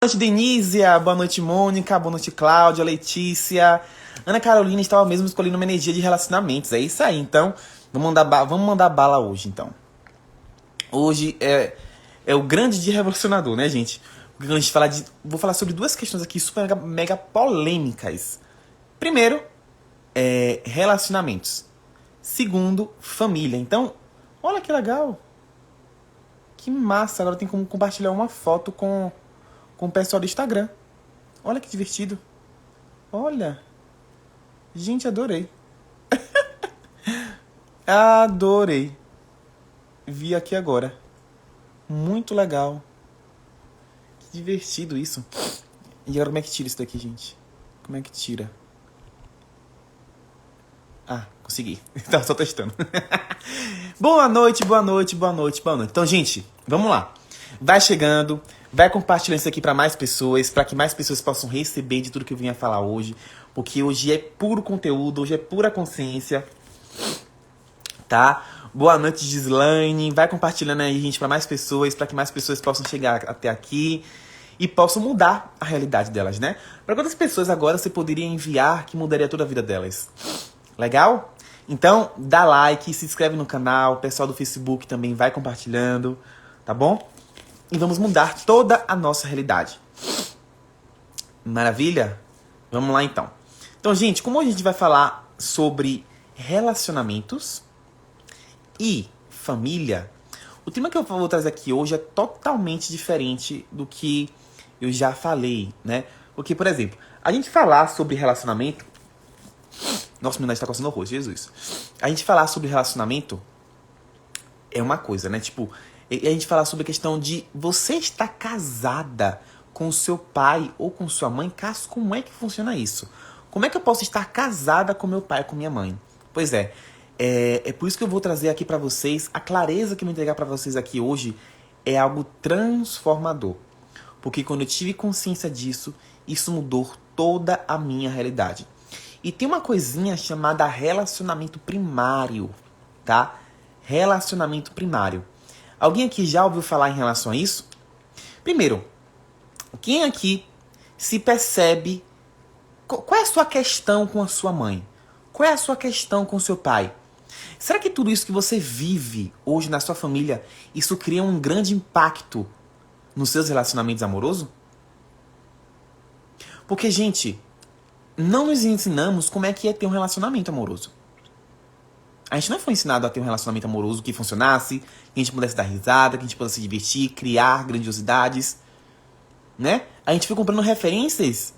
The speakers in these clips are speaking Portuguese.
Boa noite, Denísia. Boa noite, Mônica. Boa noite, Cláudia, Letícia. Ana Carolina estava mesmo escolhendo uma energia de relacionamentos. É isso aí, então. Vamos mandar bala hoje, então. Hoje é o grande dia revolucionador, né, gente? Porque a gente vou falar sobre duas questões aqui super mega polêmicas. Primeiro, relacionamentos. Segundo, família. Então, olha que legal. Que massa. Agora tem como compartilhar uma foto com o pessoal do Instagram. Olha que divertido. Olha. Gente, adorei. Adorei. Vi aqui agora. Muito legal. Que divertido isso. E agora como é que tira isso daqui, gente? Como é que tira? Ah, consegui. Tava só testando. Boa noite, boa noite, boa noite, boa noite. Então, gente, vamos lá. Vai chegando, vai compartilhando isso aqui para mais pessoas, para que mais pessoas possam receber de tudo que eu vim a falar hoje, porque hoje é puro conteúdo, hoje é pura consciência, tá? Boa noite, Gislaine. Vai compartilhando aí, gente, para mais pessoas, para que mais pessoas possam chegar até aqui e possam mudar a realidade delas, né? Para quantas pessoas agora você poderia enviar que mudaria toda a vida delas? Legal? Então, dá like, se inscreve no canal, o pessoal do Facebook também vai compartilhando, tá bom? E vamos mudar toda a nossa realidade. Maravilha? Vamos lá então. Então, gente, como a gente vai falar sobre relacionamentos e família, o tema que eu vou trazer aqui hoje é totalmente diferente do que eu já falei, né? Porque, por exemplo, a gente falar sobre relacionamento... Nossa, meu nariz tá coçando horror, Jesus. A gente falar sobre relacionamento é uma coisa, né? Tipo, a gente falar sobre a questão de você estar casada com seu pai ou com sua mãe, caso, como é que funciona isso? Como é que eu posso estar casada com meu pai ou com minha mãe? Pois é por isso que eu vou trazer aqui pra vocês, a clareza que eu vou entregar pra vocês aqui hoje é algo transformador. Porque quando eu tive consciência disso, isso mudou toda a minha realidade. E tem uma coisinha chamada relacionamento primário, tá? Relacionamento primário. Alguém aqui já ouviu falar em relação a isso? Primeiro, quem aqui se percebe... Qual é a sua questão com a sua mãe? Qual é a sua questão com o seu pai? Será que tudo isso que você vive hoje na sua família, isso cria um grande impacto nos seus relacionamentos amorosos? Porque, gente... não nos ensinamos como é que é ter um relacionamento amoroso. A gente não foi ensinado a ter um relacionamento amoroso que funcionasse, que a gente pudesse dar risada, que a gente pudesse se divertir, criar grandiosidades, né? A gente foi comprando referências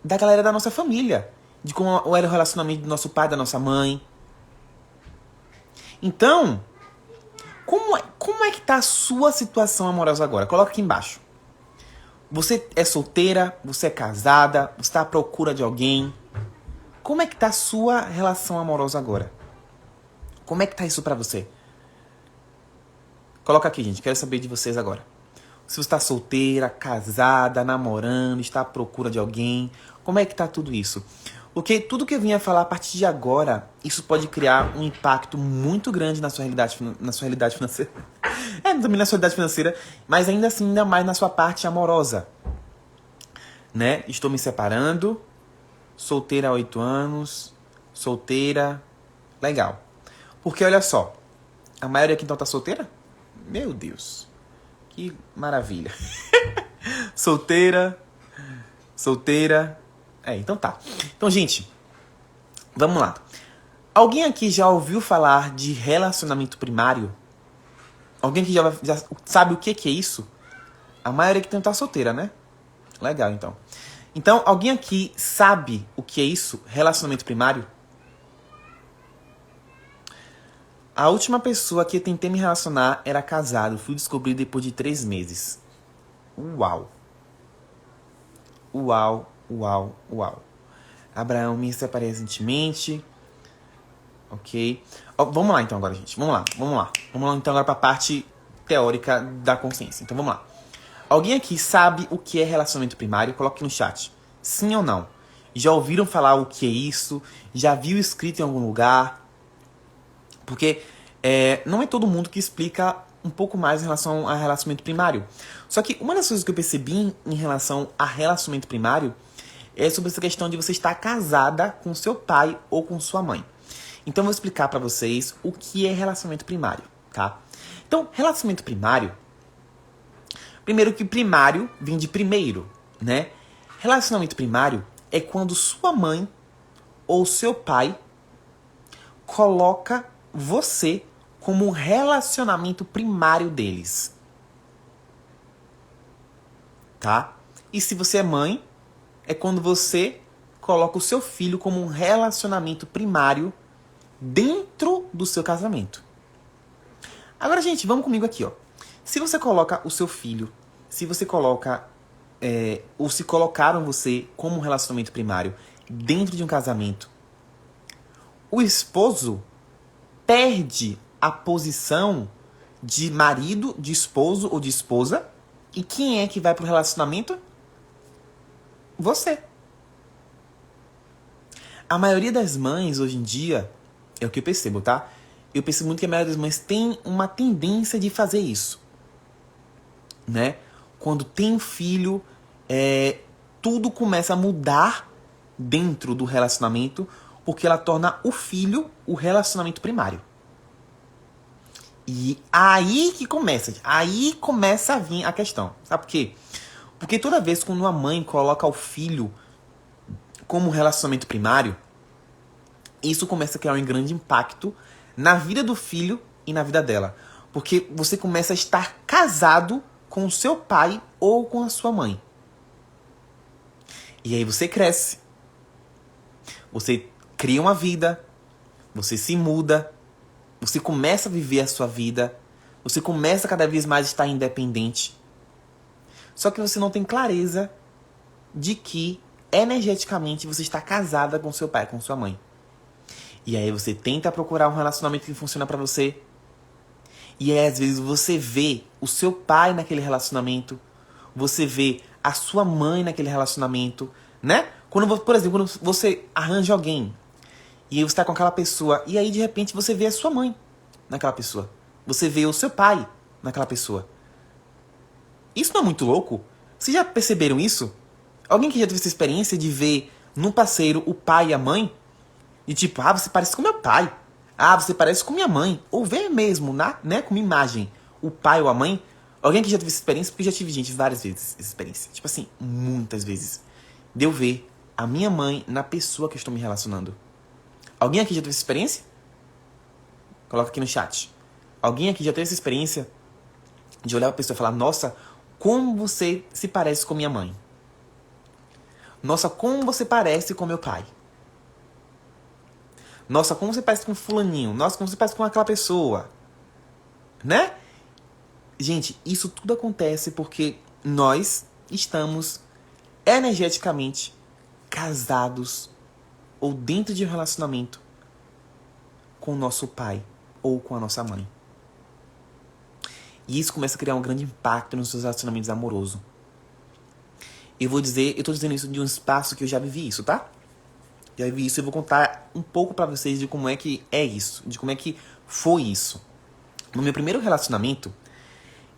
da galera da nossa família, de como era o relacionamento do nosso pai, da nossa mãe. Então, como é que tá a sua situação amorosa agora? Coloca aqui embaixo. Você é solteira? Você é casada? Você está à procura de alguém? Como é que tá a sua relação amorosa agora? Como é que tá isso pra você? Coloca aqui, gente. Quero saber de vocês agora. Se você está solteira, casada, namorando, está à procura de alguém. Como é que tá tudo isso? Porque tudo que eu vinha falar a partir de agora, isso pode criar um impacto muito grande na sua realidade financeira. Também na sua realidade financeira, mas ainda assim, ainda mais na sua parte amorosa. Né? Estou me separando, solteira há 8 anos, solteira, legal. Porque olha só, a maioria aqui então tá solteira? Meu Deus, que maravilha. Solteira. Então tá. Então, gente, vamos lá. Alguém aqui já ouviu falar de relacionamento primário? Alguém aqui já sabe o que é isso? A maioria aqui tá solteira, né? Legal, então. Então, alguém aqui sabe o que é isso? Relacionamento primário? A última pessoa que eu tentei me relacionar era casado. Fui descobrir depois de 3 meses. Uau. Uau, uau, uau. Abraão, me separei recentemente. Ok. Vamos lá então agora, gente. Vamos lá. Vamos lá então agora para a parte teórica da consciência. Então vamos lá. Alguém aqui sabe o que é relacionamento primário? Coloque no chat. Sim ou não? Já ouviram falar o que é isso? Já viu escrito em algum lugar? Porque não é todo mundo que explica um pouco mais em relação a relacionamento primário. Só que uma das coisas que eu percebi em relação a relacionamento primário é sobre essa questão de você estar casada com seu pai ou com sua mãe. Então eu vou explicar pra vocês o que é relacionamento primário, tá? Então, relacionamento primário, primeiro que primário vem de primeiro, né? Relacionamento primário é quando sua mãe ou seu pai coloca você como um relacionamento primário deles. Tá? E se você é mãe, é quando você coloca o seu filho como um relacionamento primário dentro do seu casamento. Agora, gente, vamos comigo aqui, ó. Se você coloca o seu filho, se você coloca, ou se colocaram você como um relacionamento primário dentro de um casamento, o esposo perde a posição de marido, de esposo ou de esposa. E quem é que vai pro relacionamento? Você. A maioria das mães, hoje em dia, é o que eu percebo, tá? Eu percebo muito que a maioria das mães tem uma tendência de fazer isso. Né? Quando tem um filho, tudo começa a mudar dentro do relacionamento, porque ela torna o filho o relacionamento primário. E aí começa a vir a questão. Sabe por quê? Porque toda vez que uma mãe coloca o filho como relacionamento primário, isso começa a criar um grande impacto na vida do filho e na vida dela. Porque você começa a estar casado com o seu pai ou com a sua mãe. E aí você cresce. Você cria uma vida. Você se muda. Você começa a viver a sua vida. Você começa cada vez mais a estar independente. Só que você não tem clareza de que energeticamente você está casada com seu pai, com sua mãe. E aí você tenta procurar um relacionamento que funciona pra você. E aí às vezes você vê o seu pai naquele relacionamento. Você vê a sua mãe naquele relacionamento, né? Por exemplo, quando você arranja alguém e aí você tá com aquela pessoa, e aí de repente você vê a sua mãe naquela pessoa. Você vê o seu pai naquela pessoa. Isso não é muito louco? Vocês já perceberam isso? Alguém que já teve essa experiência de ver no parceiro o pai e a mãe? E tipo, você parece com meu pai. Você parece com minha mãe. Ou ver mesmo, né, com uma imagem, o pai ou a mãe. Alguém que já teve essa experiência? Porque eu já tive, gente, várias vezes essa experiência. Tipo assim, muitas vezes. De eu ver a minha mãe na pessoa que eu estou me relacionando. Alguém aqui já teve essa experiência? Coloca aqui no chat. Alguém aqui já teve essa experiência de olhar pra pessoa e falar: nossa, como você se parece com minha mãe? Nossa, como você parece com meu pai? Nossa, como você parece com fulaninho? Nossa, como você parece com aquela pessoa? Né? Gente, isso tudo acontece porque nós estamos energeticamente casados ou dentro de um relacionamento com o nosso pai ou com a nossa mãe. E isso começa a criar um grande impacto nos seus relacionamentos amorosos. Eu tô dizendo isso de um espaço que eu já vivi isso, tá? Já vivi isso e eu vou contar um pouco pra vocês de como é que é isso, de como é que foi isso. No meu primeiro relacionamento,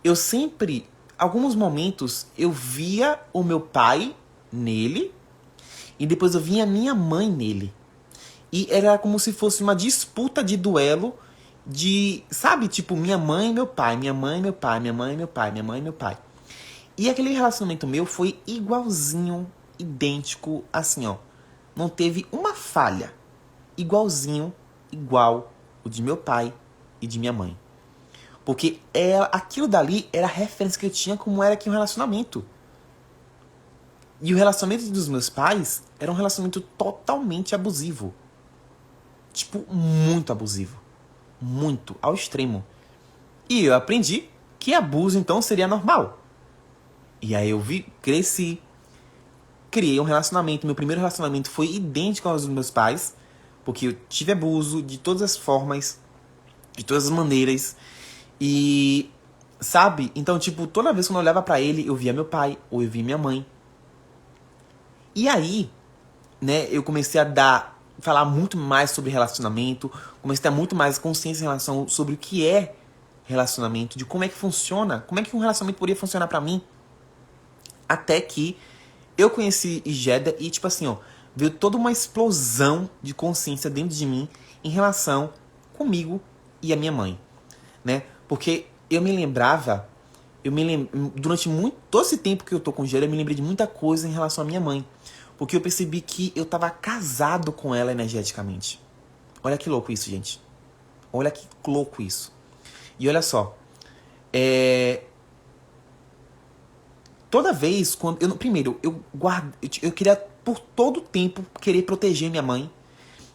eu sempre, alguns momentos, eu via o meu pai nele e depois eu via a minha mãe nele. E era como se fosse uma disputa de duelo de, sabe, tipo, minha mãe e meu pai, minha mãe e meu pai, minha mãe e meu pai, minha mãe e meu pai. E aquele relacionamento meu foi igualzinho, idêntico, assim, ó. Não teve uma falha. Igualzinho, igual o de meu pai e de minha mãe. Porque aquilo dali era a referência que eu tinha como era aqui um relacionamento. E o relacionamento dos meus pais era um relacionamento totalmente abusivo. Tipo, muito abusivo. Muito, ao extremo. E eu aprendi que abuso, então, seria normal. E aí eu cresci, criei um relacionamento. Meu primeiro relacionamento foi idêntico aos dos meus pais, porque eu tive abuso de todas as formas, de todas as maneiras. E, sabe? Então, tipo, toda vez que eu olhava pra ele, eu via meu pai ou eu via minha mãe. E aí, né, eu comecei a falar muito mais sobre relacionamento, comecei a ter muito mais consciência em relação sobre o que é relacionamento, de como é que funciona, como é que um relacionamento poderia funcionar pra mim. Até que eu conheci Jeda e, tipo assim, ó, veio toda uma explosão de consciência dentro de mim em relação comigo e a minha mãe, né? Porque eu me lembrava, durante todo esse tempo que eu tô com Jeda, eu me lembrei de muita coisa em relação à minha mãe. Porque eu percebi que eu tava casado com ela energeticamente. Olha que louco isso, gente. Olha que louco isso. E olha só, toda vez quando primeiro eu queria por todo o tempo querer proteger minha mãe.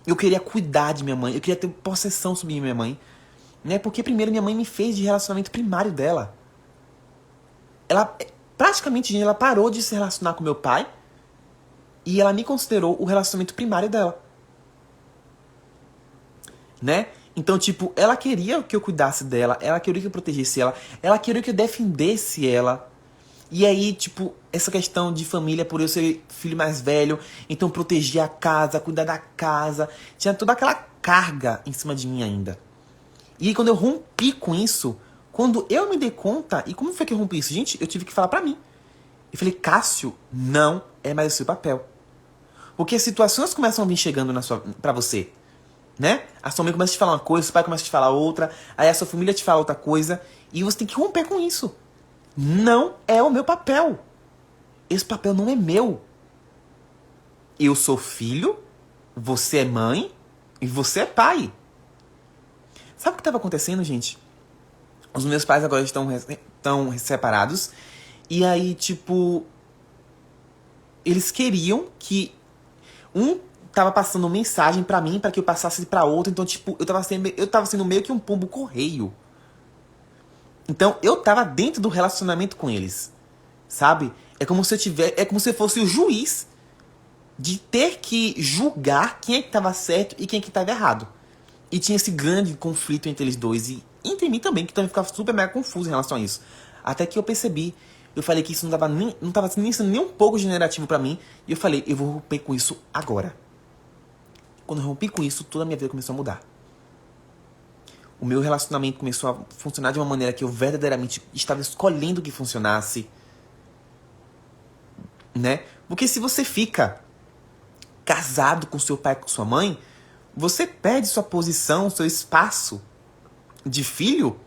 Eu queria cuidar de minha mãe, eu queria ter possessão sobre minha mãe, né? Porque primeiro minha mãe me fez de relacionamento primário dela. Ela praticamente, gente, ela parou de se relacionar com meu pai e ela me considerou o relacionamento primário dela. Né? Então, tipo, ela queria que eu cuidasse dela, ela queria que eu protegesse ela, ela queria que eu defendesse ela. E aí, tipo, essa questão de família, por eu ser filho mais velho, então proteger a casa, cuidar da casa, tinha toda aquela carga em cima de mim ainda. E aí, quando eu rompi com isso, quando eu me dei conta, e como foi que eu rompi isso? Gente, eu tive que falar pra mim. Eu falei, Cássio, não é mais o seu papel. Porque as situações começam a vir chegando pra você, né? A sua mãe começa a te falar uma coisa, seu pai começa a te falar outra, aí a sua família te fala outra coisa, e você tem que romper com isso. Não é o meu papel. Esse papel não é meu. Eu sou filho, você é mãe e você é pai. Sabe o que estava acontecendo, gente? Os meus pais agora estão separados. E aí, tipo, eles queriam que um tava passando mensagem pra mim, pra que eu passasse pra outro. Então, tipo, eu tava sendo meio que um pombo correio. Então, eu tava dentro do relacionamento com eles, sabe? É como se eu fosse o juiz de ter que julgar quem é que tava certo e quem é que tava errado. E tinha esse grande conflito entre eles dois e entre mim também, que também ficava super mega confuso em relação a isso. Até que eu percebi, eu falei que isso não tava sendo nem um pouco generativo pra mim, e eu falei, eu vou romper com isso agora. Quando eu rompi com isso, toda a minha vida começou a mudar. O meu relacionamento começou a funcionar de uma maneira que eu verdadeiramente estava escolhendo que funcionasse. Né? Porque se você fica casado com seu pai e com sua mãe, você perde sua posição, seu espaço de filho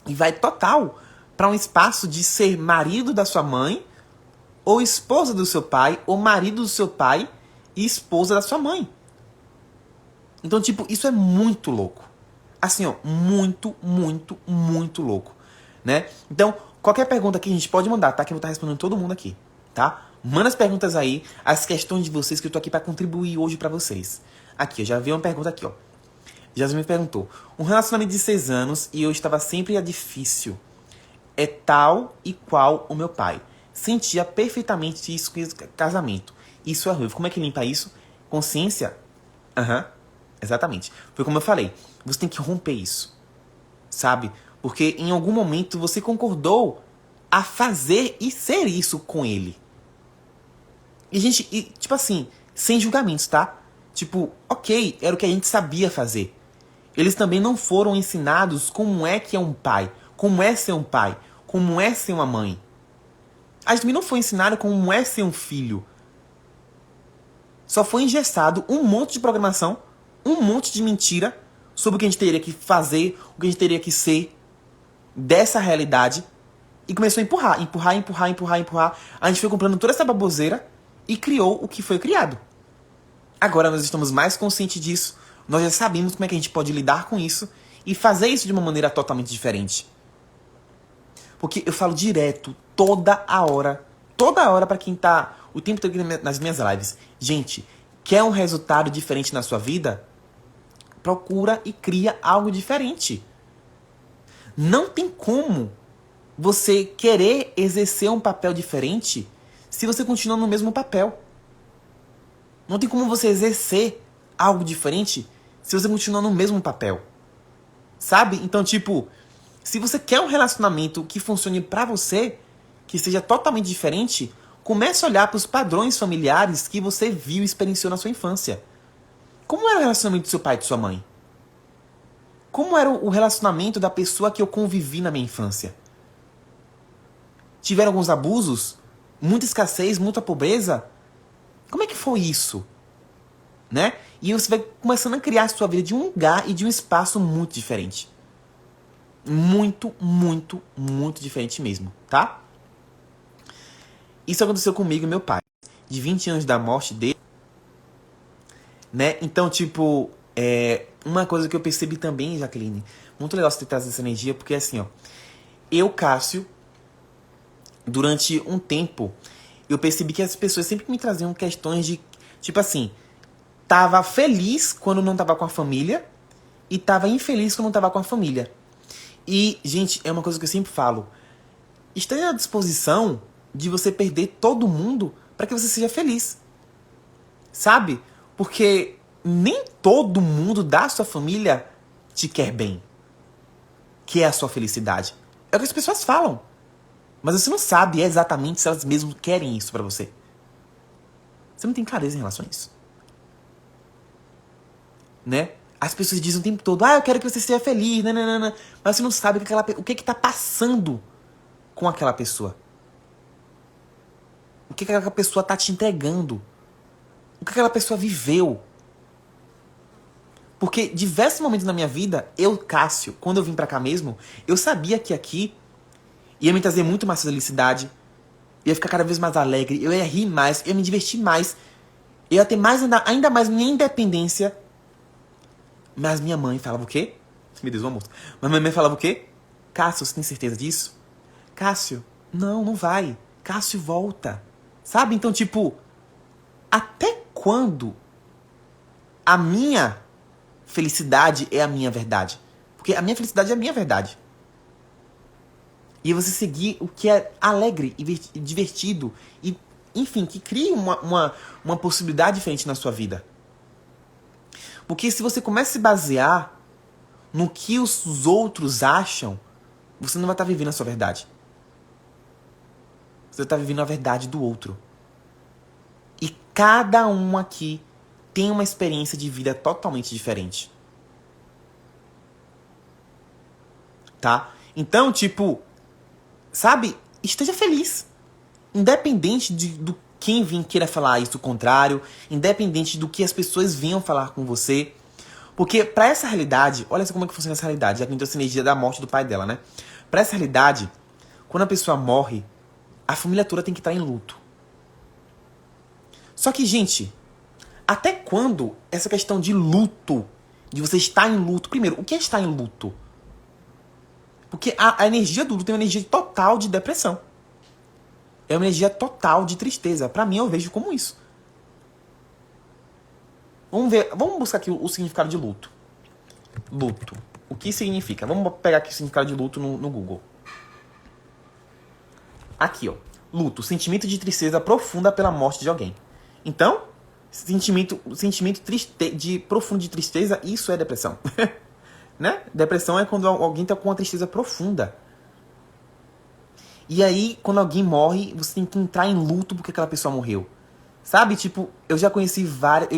e vai total para um espaço de ser marido da sua mãe ou esposa do seu pai ou marido do seu pai e esposa da sua mãe. Então, tipo, isso é muito louco. Assim, ó, muito, muito, muito louco, né? Então, qualquer pergunta aqui a gente pode mandar, tá? Que eu vou estar respondendo todo mundo aqui, tá? Manda as perguntas aí, as questões de vocês, que eu tô aqui pra contribuir hoje pra vocês. Aqui, eu já vi uma pergunta aqui, ó. Jasmine me perguntou. Um relacionamento de 6 anos e eu estava sempre difícil. É tal e qual o meu pai. Sentia perfeitamente isso com casamento. Isso é ruim. Como é que limpa isso? Consciência? Aham. Exatamente. Foi como eu falei. Você tem que romper isso. Sabe? Porque em algum momento você concordou a fazer e ser isso com ele. E gente, tipo assim, sem julgamentos, tá? Tipo, ok, era o que a gente sabia fazer. Eles também não foram ensinados como é que é um pai, como é ser um pai, como é ser uma mãe. A gente também não foi ensinado como é ser um filho. Só foi engessado um monte de programação, um monte de mentira sobre o que a gente teria que fazer, o que a gente teria que ser dessa realidade. E começou a empurrar. A gente foi comprando toda essa baboseira e criou o que foi criado. Agora nós estamos mais conscientes disso. Nós já sabemos como é que a gente pode lidar com isso e fazer isso de uma maneira totalmente diferente. Porque eu falo direto, toda hora pra quem tá o tempo todo nas minhas lives. Gente, quer um resultado diferente na sua vida? Procura e cria algo diferente. Não tem como você querer exercer um papel diferente se você continua no mesmo papel. Não tem como você exercer algo diferente se você continua no mesmo papel. Sabe? Então, tipo, se você quer um relacionamento que funcione pra você, que seja totalmente diferente, comece a olhar para os padrões familiares que você viu e experienciou na sua infância. Como era o relacionamento do seu pai e de sua mãe? Como era o relacionamento da pessoa que eu convivi na minha infância? Tiveram alguns abusos? Muita escassez? Muita pobreza? Como é que foi isso? Né? E você vai começando a criar a sua vida de um lugar e de um espaço muito diferente. Muito, muito, muito diferente mesmo, tá? Isso aconteceu comigo e meu pai. De 20 anos da morte dele, né? Então, tipo, uma coisa que eu percebi também, Jaqueline, muito legal você ter trazido essa energia, porque assim, ó, eu, Cássio, durante um tempo, eu percebi que as pessoas sempre me traziam questões de, tipo assim, tava feliz quando não tava com a família e tava infeliz quando não tava com a família. E, gente, é uma coisa que eu sempre falo, esteja à disposição de você perder todo mundo para que você seja feliz. Sabe? Porque nem todo mundo da sua família te quer bem. Que é a sua felicidade. É o que as pessoas falam. Mas você não sabe exatamente se elas mesmas querem isso pra você. Você não tem clareza em relação a isso. Né? As pessoas dizem o tempo todo, eu quero que você seja feliz, nananana. Mas você não sabe o que tá passando com aquela pessoa. O que aquela pessoa tá te entregando. O que aquela pessoa viveu. Porque diversos momentos na minha vida, eu, Cássio, quando eu vim pra cá mesmo, eu sabia que aqui ia me trazer muito mais felicidade, ia ficar cada vez mais alegre, eu ia rir mais, eu ia me divertir mais, eu ia ter mais, ainda mais minha independência. Mas minha mãe falava o quê? Me Deus, uma moça. Mas minha mãe falava o quê? Cássio, você tem certeza disso? Cássio, não vai. Cássio, volta. Sabe? Então, tipo, até quando a minha felicidade é a minha verdade? Porque a minha felicidade é a minha verdade. E você seguir o que é alegre e divertido. E, enfim, que crie uma possibilidade diferente na sua vida. Porque se você começa a se basear no que os outros acham, você não vai estar vivendo a sua verdade. Você está vivendo a verdade do outro. E cada um aqui tem uma experiência de vida totalmente diferente. Tá? Então, tipo, sabe? Esteja feliz. Independente do quem vir queira falar isso, o contrário. Independente do que as pessoas venham falar com você. Porque pra essa realidade, olha só como é que funciona essa realidade, já que a gente trouxe a energia da morte do pai dela, né? Pra essa realidade, quando a pessoa morre, a família toda tem que estar em luto. Só que, gente, até quando essa questão de luto, de você estar em luto... Primeiro, o que é estar em luto? Porque a energia do luto é uma energia total de depressão. É uma energia total de tristeza. Pra mim, eu vejo como isso. Vamos buscar aqui o significado de luto. Luto. O que significa? Vamos pegar aqui o significado de luto no Google. Aqui, ó. Luto, sentimento de tristeza profunda pela morte de alguém. Então, sentimento profundo de tristeza, isso é depressão. Né? Depressão é quando alguém tá com uma tristeza profunda. E aí, quando alguém morre, você tem que entrar em luto porque aquela pessoa morreu. Sabe? Tipo, eu já conheci várias...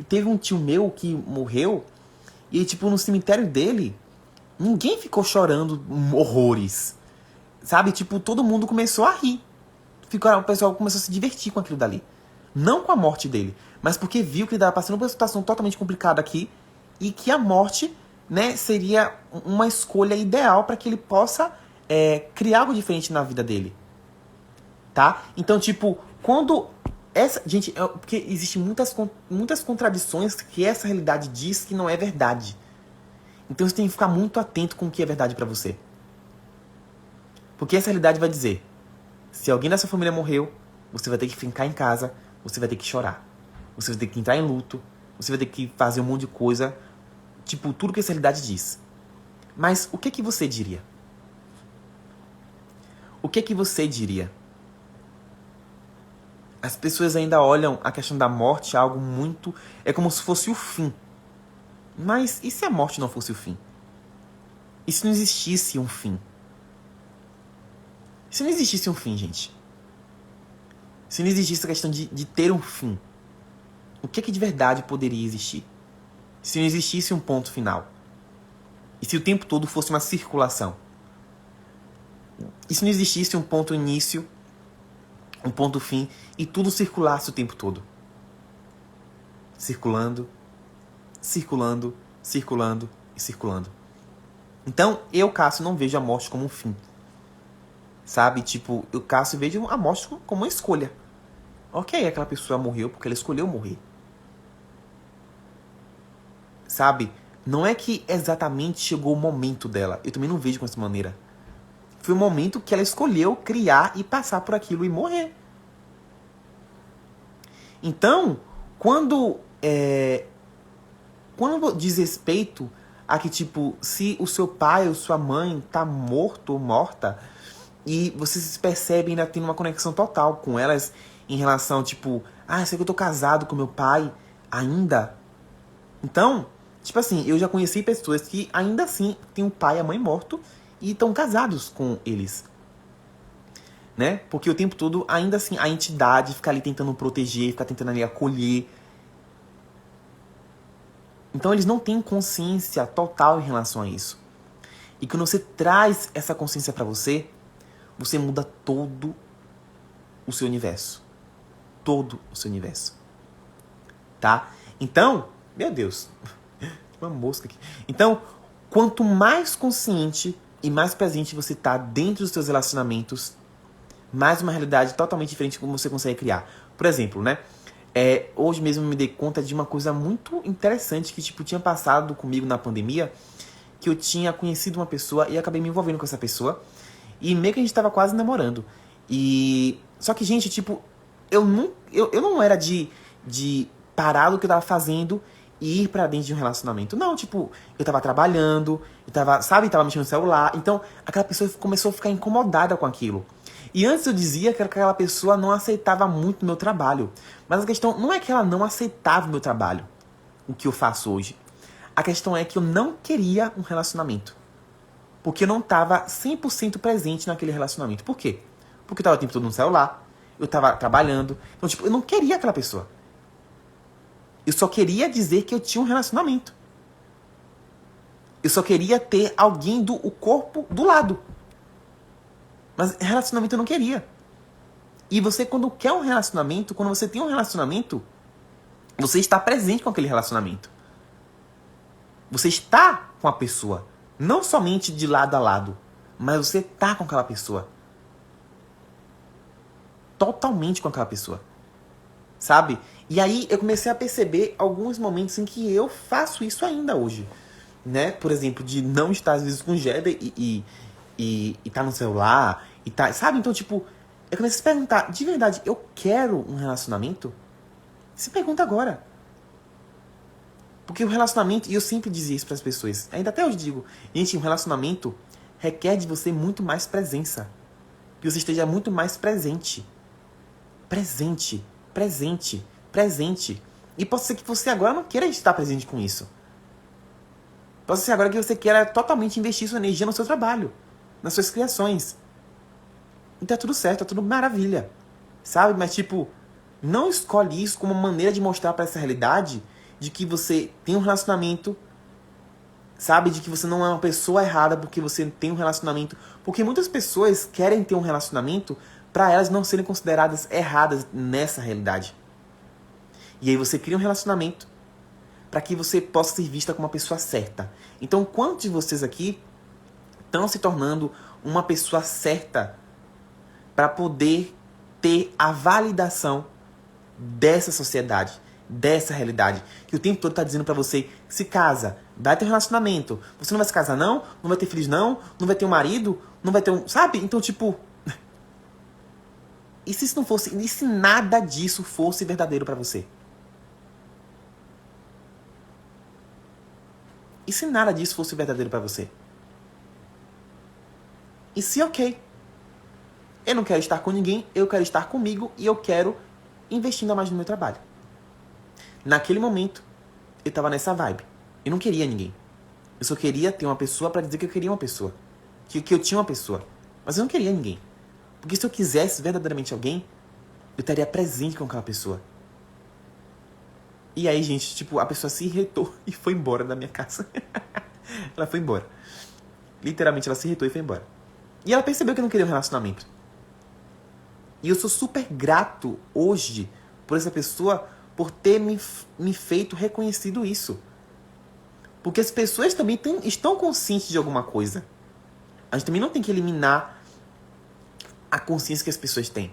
Teve um tio meu que morreu e, tipo, no cemitério dele, ninguém ficou chorando horrores. Sabe? Tipo, todo mundo começou a rir. O pessoal começou a se divertir com aquilo dali. Não com a morte dele, mas porque viu que ele estava passando por uma situação totalmente complicada aqui e que a morte, né, seria uma escolha ideal para que ele possa criar algo diferente na vida dele. Tá? Então, tipo, quando... Gente, porque existem muitas contradições que essa realidade diz que não é verdade. Então você tem que ficar muito atento com o que é verdade pra você. Porque essa realidade vai dizer, se alguém da sua família morreu, você vai ter que ficar em casa, você vai ter que chorar. Você vai ter que entrar em luto, você vai ter que fazer um monte de coisa, tipo, tudo que essa realidade diz. Mas o que você diria? O que você diria? As pessoas ainda olham a questão da morte algo muito... É como se fosse o fim. Mas e se a morte não fosse o fim? E se não existisse um fim? Se não existisse um fim, gente? Se não existisse a questão de ter um fim? O que de verdade poderia existir? Se não existisse um ponto final? E se o tempo todo fosse uma circulação? E se não existisse um ponto início, um ponto fim, e tudo circulasse o tempo todo? Circulando, circulando, circulando e circulando. Então, eu, Cássio, não vejo a morte como um fim. Sabe? Tipo, eu, Cássio, vejo a morte como uma escolha. Ok, aquela pessoa morreu porque ela escolheu morrer. Sabe? Não é que exatamente chegou o momento dela. Eu também não vejo dessa maneira. Foi o momento que ela escolheu criar e passar por aquilo e morrer. Então, quando diz respeito a que, tipo, se o seu pai ou sua mãe tá morto ou morta, e você se percebe ainda tendo uma conexão total com elas em relação, tipo, sei que eu tô casado com meu pai ainda. Então, tipo assim, eu já conheci pessoas que ainda assim têm o pai e a mãe morto e estão casados com eles. Né? Porque o tempo todo, ainda assim, a entidade fica ali tentando proteger, fica tentando ali acolher. Então eles não têm consciência total em relação a isso. E quando você traz essa consciência pra você, você muda todo o seu universo. Todo o seu universo. Tá? Então, meu Deus, uma mosca aqui. Então, quanto mais consciente e mais presente você tá dentro dos seus relacionamentos, mais uma realidade totalmente diferente como você consegue criar. Por exemplo, né? Hoje mesmo eu me dei conta de uma coisa muito interessante que, tipo, tinha passado comigo na pandemia, que eu tinha conhecido uma pessoa e acabei me envolvendo com essa pessoa. E meio que a gente tava quase namorando. Só que, gente, tipo, eu não era de parar do que eu tava fazendo e ir pra dentro de um relacionamento. Não, tipo, eu tava trabalhando, tava mexendo no celular. Então, aquela pessoa começou a ficar incomodada com aquilo. E antes eu dizia que aquela pessoa não aceitava muito o meu trabalho. Mas a questão não é que ela não aceitava o meu trabalho, o que eu faço hoje. A questão é que eu não queria um relacionamento. Porque eu não estava 100% presente naquele relacionamento. Por quê? Porque eu estava o tempo todo no celular, eu estava trabalhando. Então, tipo, eu não queria aquela pessoa. Eu só queria dizer que eu tinha um relacionamento. Eu só queria ter alguém o corpo do lado. Mas relacionamento eu não queria. E você, quando quer um relacionamento, quando você tem um relacionamento, você está presente com aquele relacionamento. Você está com a pessoa. Não somente de lado a lado, mas você está com aquela pessoa. Totalmente com aquela pessoa. Sabe? E aí eu comecei a perceber alguns momentos em que eu faço isso ainda hoje. Né? Por exemplo, de não estar às vezes com o Jeder e tá no celular e tá, sabe? Então, tipo, eu comecei a se perguntar, de verdade, eu quero um relacionamento? Se pergunta agora. Porque o relacionamento, e eu sempre dizia isso para as pessoas, ainda até hoje digo, gente, um relacionamento requer de você muito mais presença. Que você esteja muito mais presente. Presente, presente, presente. E pode ser que você agora não queira estar presente com isso. Pode ser agora que você queira totalmente investir sua energia no seu trabalho, nas suas criações. E tá tudo certo, tá tudo maravilha. Sabe? Mas, tipo, não escolhe isso como uma maneira de mostrar para essa realidade de que você tem um relacionamento, sabe? De que você não é uma pessoa errada porque você tem um relacionamento. Porque muitas pessoas querem ter um relacionamento para elas não serem consideradas erradas nessa realidade. E aí você cria um relacionamento para que você possa ser vista como uma pessoa certa. Então, quantos de vocês aqui estão se tornando uma pessoa certa para poder ter a validação dessa sociedade, dessa realidade, que o tempo todo tá dizendo para você, se casa, vai ter um relacionamento, você não vai se casar não vai ter filhos não vai ter um marido, não vai ter um, sabe? Então, tipo, e se isso não fosse, e se nada disso fosse verdadeiro para você? E se nada disso fosse verdadeiro para você? E se ok, eu não quero estar com ninguém, eu quero estar comigo e eu quero investir ainda mais no meu trabalho. Naquele momento, eu tava nessa vibe. Eu não queria ninguém. Eu só queria ter uma pessoa pra dizer que eu queria uma pessoa. Que eu tinha uma pessoa. Mas eu não queria ninguém. Porque se eu quisesse verdadeiramente alguém, eu estaria presente com aquela pessoa. E aí, gente, tipo, a pessoa se irritou e foi embora da minha casa. Ela foi embora. Literalmente, ela se irritou e foi embora. E ela percebeu que não queria um relacionamento. E eu sou super grato hoje por essa pessoa, por ter me feito reconhecido isso. Porque as pessoas também estão conscientes de alguma coisa. A gente também não tem que eliminar a consciência que as pessoas têm.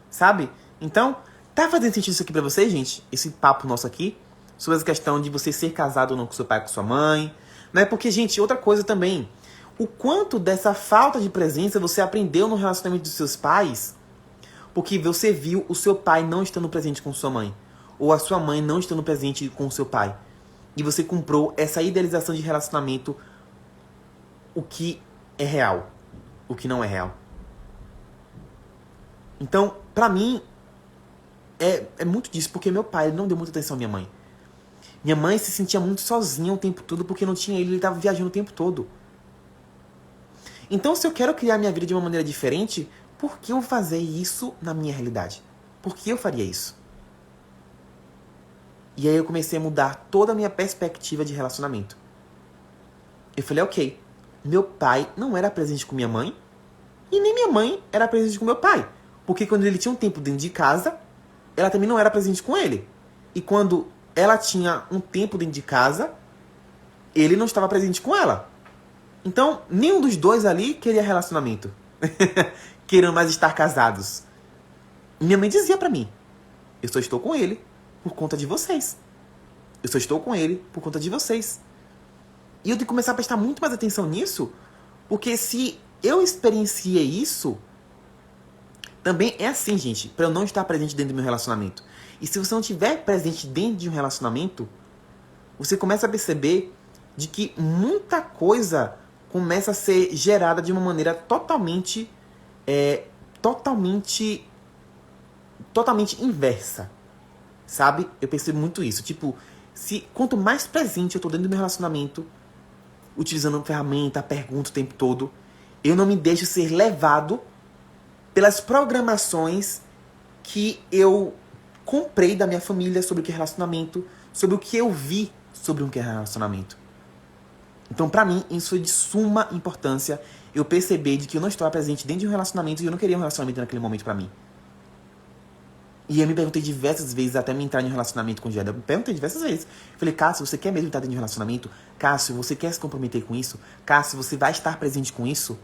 Sabe? Então, tá fazendo sentido isso aqui pra vocês, gente? Esse papo nosso aqui, sobre essa questão de você ser casado ou não com seu pai ou com sua mãe. Não é porque, gente, outra coisa também. O quanto dessa falta de presença você aprendeu no relacionamento dos seus pais, porque você viu o seu pai não estando presente com sua mãe, ou a sua mãe não estando presente com o seu pai. E você comprou essa idealização de relacionamento, o que é real, o que não é real. Então, pra mim, é muito disso, porque meu pai ele não deu muita atenção à minha mãe. Minha mãe se sentia muito sozinha o tempo todo, porque não tinha ele estava viajando o tempo todo. Então, se eu quero criar minha vida de uma maneira diferente, por que eu fazer isso na minha realidade? Por que eu faria isso? E aí eu comecei a mudar toda a minha perspectiva de relacionamento. Eu falei, ok, meu pai não era presente com minha mãe, e nem minha mãe era presente com meu pai. Porque quando ele tinha um tempo dentro de casa, ela também não era presente com ele. E quando ela tinha um tempo dentro de casa, ele não estava presente com ela. Então, nenhum dos dois ali queria relacionamento. Queriam mais estar casados. E minha mãe dizia pra mim, eu só estou com ele por conta de vocês. Eu só estou com ele por conta de vocês. E eu tenho que começar a prestar muito mais atenção nisso, porque se eu experienciei isso, também é assim, gente, pra eu não estar presente dentro do meu relacionamento. E se você não estiver presente dentro de um relacionamento, você começa a perceber de que muita coisa começa a ser gerada de uma maneira totalmente inversa, sabe? Eu percebo muito isso. Tipo, quanto mais presente eu tô dentro do meu relacionamento, utilizando ferramenta, pergunta o tempo todo, eu não me deixo ser levado pelas programações que eu comprei da minha família sobre o que é relacionamento, sobre o que eu vi sobre o que é relacionamento. Então, pra mim, isso é de suma importância. Eu perceber de que eu não estava presente dentro de um relacionamento e eu não queria um relacionamento naquele momento pra mim. E eu me perguntei diversas vezes até me entrar em um relacionamento com o Jada. Eu me perguntei diversas vezes. Falei, Cássio, você quer mesmo estar dentro de um relacionamento? Cássio, você quer se comprometer com isso? Cássio, você vai estar presente com isso?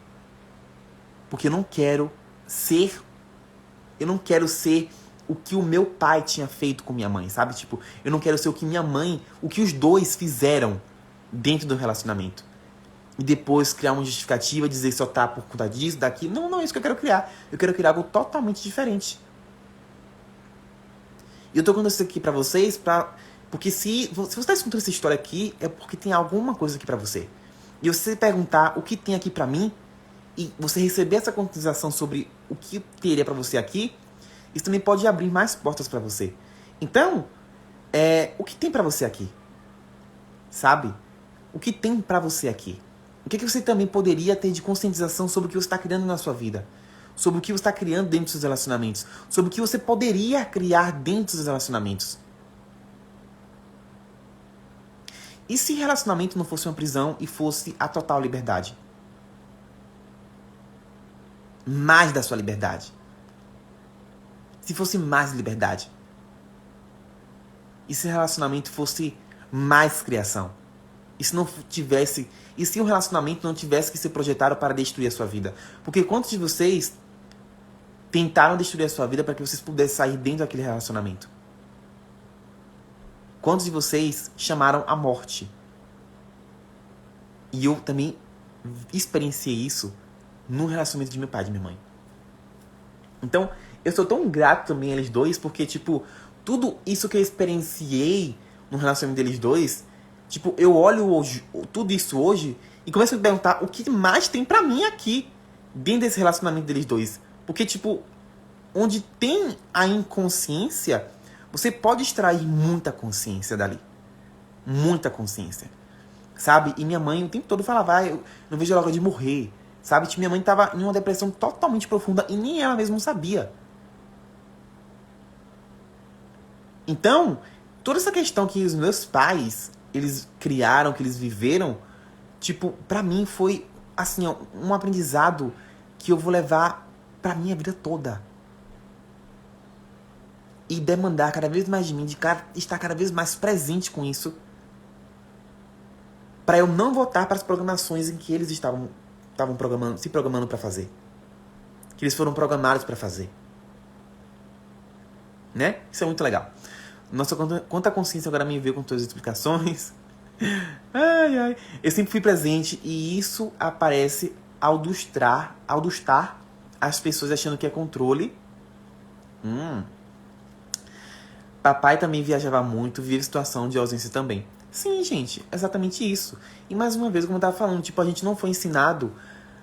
Porque eu não quero ser o que o meu pai tinha feito com minha mãe, sabe? Tipo, eu não quero ser o que os dois fizeram dentro do relacionamento. E depois criar uma justificativa, dizer que só tá por conta disso, daquilo. Não, não é isso que eu quero criar. Eu quero criar algo totalmente diferente. E eu tô contando isso aqui pra vocês, porque se você tá escutando essa história aqui, é porque tem alguma coisa aqui pra você. E você perguntar o que tem aqui pra mim, e você receber essa conscientização sobre o que teria pra você aqui, isso também pode abrir mais portas pra você. Então, o que tem pra você aqui? Sabe? O que tem pra você aqui? O que você também poderia ter de conscientização sobre o que você está criando na sua vida? Sobre o que você está criando dentro dos seus relacionamentos? Sobre o que você poderia criar dentro dos seus relacionamentos? E se relacionamento não fosse uma prisão e fosse a total liberdade? Mais da sua liberdade. Se fosse mais liberdade. E se relacionamento fosse mais criação? E se o relacionamento não tivesse que ser projetado para destruir a sua vida? Porque quantos de vocês tentaram destruir a sua vida para que vocês pudessem sair dentro daquele relacionamento? Quantos de vocês chamaram a morte? E eu também experienciei isso no relacionamento de meu pai e de minha mãe. Então, eu sou tão grato também a eles dois, porque, tipo, tudo isso que eu experienciei no relacionamento deles dois, tipo, eu olho hoje, tudo isso hoje e começo a me perguntar o que mais tem pra mim aqui, dentro desse relacionamento deles dois. Porque, tipo, onde tem a inconsciência, você pode extrair muita consciência dali. Muita consciência. Sabe? E minha mãe o tempo todo falava, eu não vejo a hora de morrer. Sabe? Minha mãe tava em uma depressão totalmente profunda e nem ela mesma sabia. Então, toda essa questão que os meus pais, eles criaram, que eles viveram, tipo, pra mim foi, assim, ó, um aprendizado que eu vou levar pra minha vida toda. E demandar cada vez mais de mim, de estar cada vez mais presente com isso, pra eu não voltar para as programações em que eles estavam se programando pra fazer. Que eles foram programados pra fazer. Né? Isso é muito legal. Nossa, quanta consciência agora me veio com todas as explicações. Ai, ai. Eu sempre fui presente e isso aparece ao adustrar as pessoas achando que é controle. Papai também viajava muito, vivia situação de ausência também. Sim, gente, exatamente isso. E mais uma vez, como eu tava falando, tipo, a gente não foi ensinado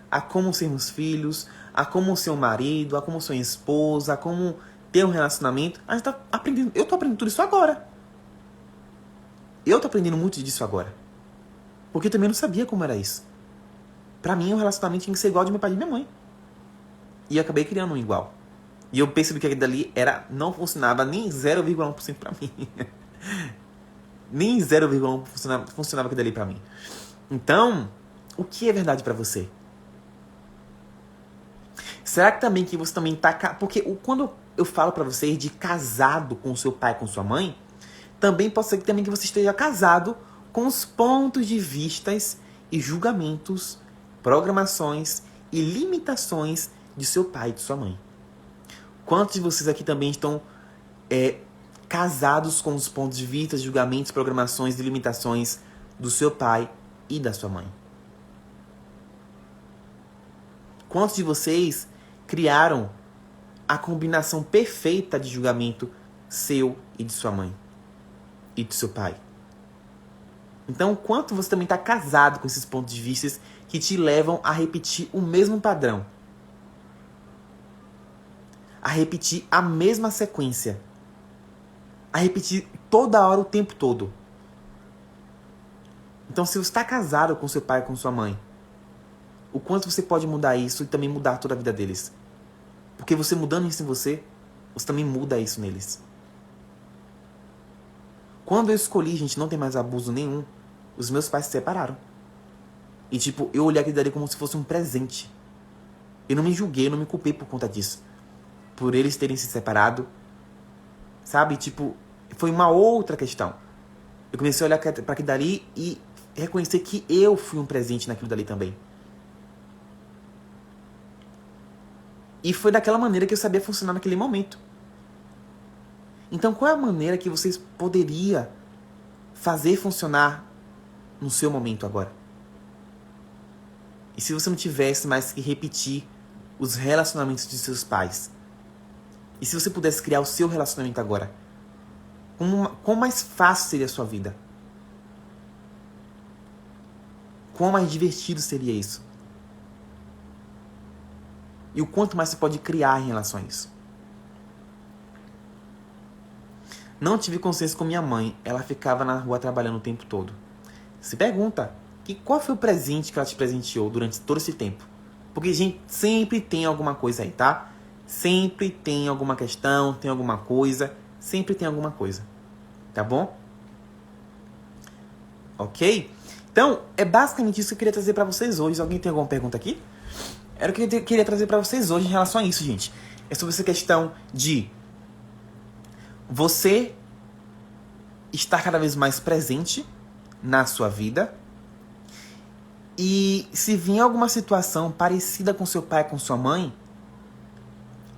a como sermos filhos, a como ser um marido, a como ser uma esposa, a como ter um relacionamento. A gente tá aprendendo. Eu tô aprendendo tudo isso agora. Eu tô aprendendo muito disso agora. Porque eu também não sabia como era isso. Pra mim, o relacionamento tinha que ser igual de meu pai e de minha mãe. E eu acabei criando um igual. E eu percebi que aquele dali não funcionava nem 0,1% pra mim. Nem 0,1% funcionava aquele dali pra mim. Então, o que é verdade pra você? Será que também que você também tá... Porque quando eu falo pra vocês de casado com seu pai, com sua mãe, também pode ser que também que você esteja casado com os pontos de vistas e julgamentos, programações e limitações de seu pai e de sua mãe. Quantos de vocês aqui também estão casados com os pontos de vista, julgamentos, programações e limitações do seu pai e da sua mãe? Quantos de vocês criaram a combinação perfeita de julgamento seu e de sua mãe e de seu pai? Então, quanto você também está casado com esses pontos de vista que te levam a repetir o mesmo padrão? A repetir a mesma sequência? A repetir toda hora, o tempo todo? Então, se você está casado com seu pai e com sua mãe, o quanto você pode mudar isso e também mudar toda a vida deles? Porque você mudando isso em você, você também muda isso neles. Quando eu escolhi, gente, não tem mais abuso nenhum, os meus pais se separaram. E, tipo, eu olhei aquilo dali como se fosse um presente. Eu não me julguei, eu não me culpei por conta disso. Por eles terem se separado. Sabe? Tipo, foi uma outra questão. Eu comecei a olhar para aquilo dali e reconhecer que eu fui um presente naquilo dali também. E foi daquela maneira que eu sabia funcionar naquele momento. Então, qual é a maneira que vocês poderiam fazer funcionar no seu momento agora? E se você não tivesse mais que repetir os relacionamentos de seus pais? E se você pudesse criar o seu relacionamento agora? Quão mais fácil seria a sua vida? Quão mais divertido seria isso? E o quanto mais você pode criar em relação a isso? Não tive consciência com minha mãe. Ela ficava na rua trabalhando o tempo todo. Se pergunta, qual foi o presente que ela te presenteou durante todo esse tempo? Porque, gente, sempre tem alguma coisa aí, tá? Sempre tem alguma questão, tem alguma coisa. Sempre tem alguma coisa. Tá bom? Ok? Então, é basicamente isso que eu queria trazer pra vocês hoje. Alguém tem alguma pergunta aqui? Era o que eu queria trazer pra vocês hoje em relação a isso, gente. É sobre essa questão de você estar cada vez mais presente na sua vida. E se vir alguma situação parecida com seu pai, com sua mãe,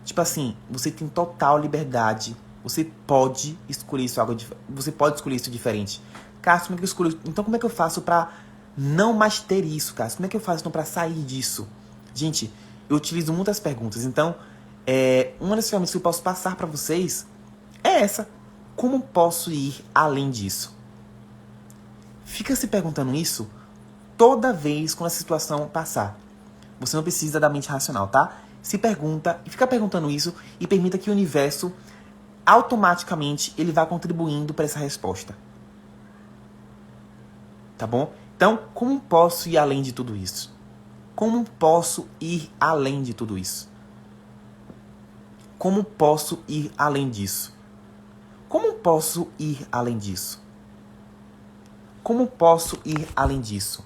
tipo assim, você tem total liberdade. Você pode escolher isso, você pode escolher isso diferente. Cássio, como é que eu escolho? Então como é que eu faço pra não mais ter isso, Cássio? Como é que eu faço então pra sair disso? Gente, eu utilizo muitas perguntas. Então, uma das ferramentas que eu posso passar pra vocês é essa. Como posso ir além disso? Fica se perguntando isso toda vez quando a situação passar. Você não precisa da mente racional, tá? Se pergunta e fica perguntando isso e permita que o universo automaticamente ele vá contribuindo para essa resposta. Tá bom? Então, como posso ir além de tudo isso? Como posso ir além de tudo isso? Como posso ir além disso? Como posso ir além disso? como posso ir além disso?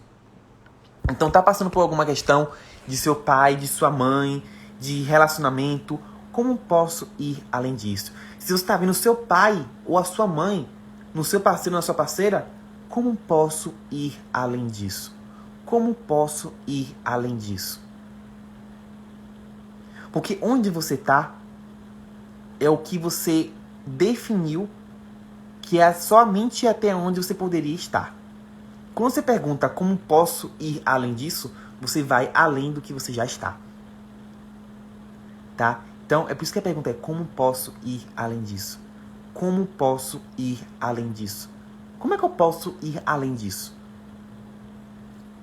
Então tá passando por alguma questão de seu pai, de sua mãe, de relacionamento, como posso ir além disso? Se você está vendo seu pai ou a sua mãe no seu parceiro ou na sua parceira, como posso ir além disso? Como posso ir além disso? Porque onde você está é o que você definiu que é somente até onde você poderia estar. Quando você pergunta como posso ir além disso, você vai além do que você já está. Tá? Então, é por isso que a pergunta é como posso ir além disso? Como posso ir além disso? Como é que eu posso ir além disso?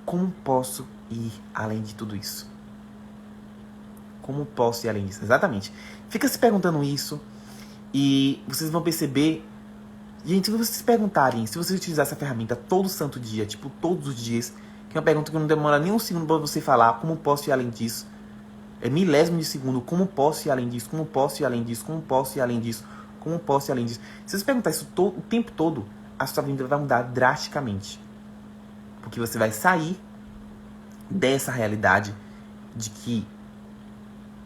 Como posso ir além de tudo isso? Como posso ir além disso? Exatamente. Fica se perguntando isso e vocês vão perceber. Gente, se vocês se perguntarem, se vocês utilizarem essa ferramenta todo santo dia, tipo todos os dias, que é uma pergunta que não demora nem um segundo para você falar, como posso ir além disso? É milésimo de segundo, como posso ir além disso? Como posso ir além disso? Como posso ir além disso? Como posso ir além disso? Se você perguntar isso o tempo todo, a sua vida vai mudar drasticamente. Porque você vai sair dessa realidade de que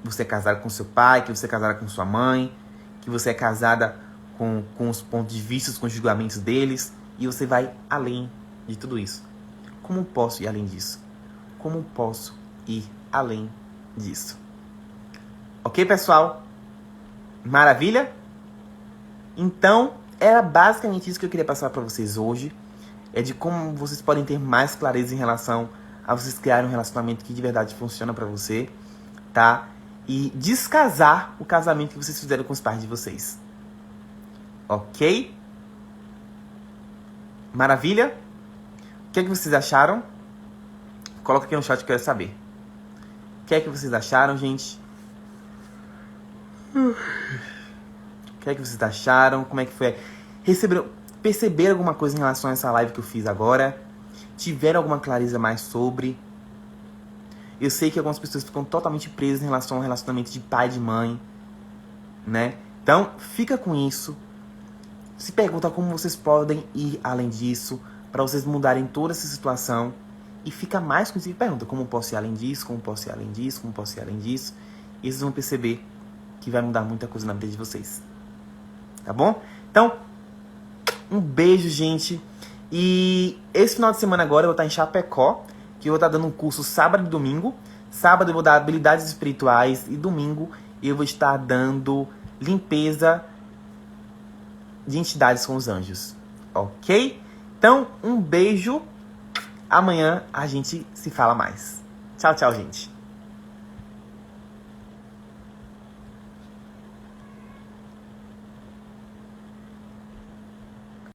você é casado com seu pai, que você é casada com sua mãe, que você é casada com os pontos de vista, com os julgamentos deles, e você vai além de tudo isso. Como posso ir além disso? Como posso ir além disso? Ok, pessoal? Maravilha? Então, era basicamente isso que eu queria passar para vocês hoje. É de como vocês podem ter mais clareza em relação a vocês criarem um relacionamento que de verdade funciona para você, tá? E descasar o casamento que vocês fizeram com os pais de vocês. Ok? Maravilha? O que é que vocês acharam? Coloca aqui no chat que eu quero saber. O que é que vocês acharam, gente? O que é que vocês acharam? Como é que foi? Perceberam alguma coisa em relação a essa live que eu fiz agora? Tiveram alguma clareza mais sobre? Eu sei que algumas pessoas ficam totalmente presas em relação ao relacionamento de pai e de mãe, né? Então, fica com isso. Se pergunta como vocês podem ir além disso, para vocês mudarem toda essa situação. E fica mais com isso e pergunta como posso ir além disso, como posso ir além disso, como posso ir além disso. E vocês vão perceber que vai mudar muita coisa na vida de vocês. Tá bom? Então, um beijo, gente. E esse final de semana agora eu vou estar em Chapecó, que eu vou estar dando um curso sábado e domingo. Sábado eu vou dar habilidades espirituais e domingo eu vou estar dando limpeza de entidades com os anjos. Ok? Então, um beijo. Amanhã a gente se fala mais. Tchau, tchau, gente.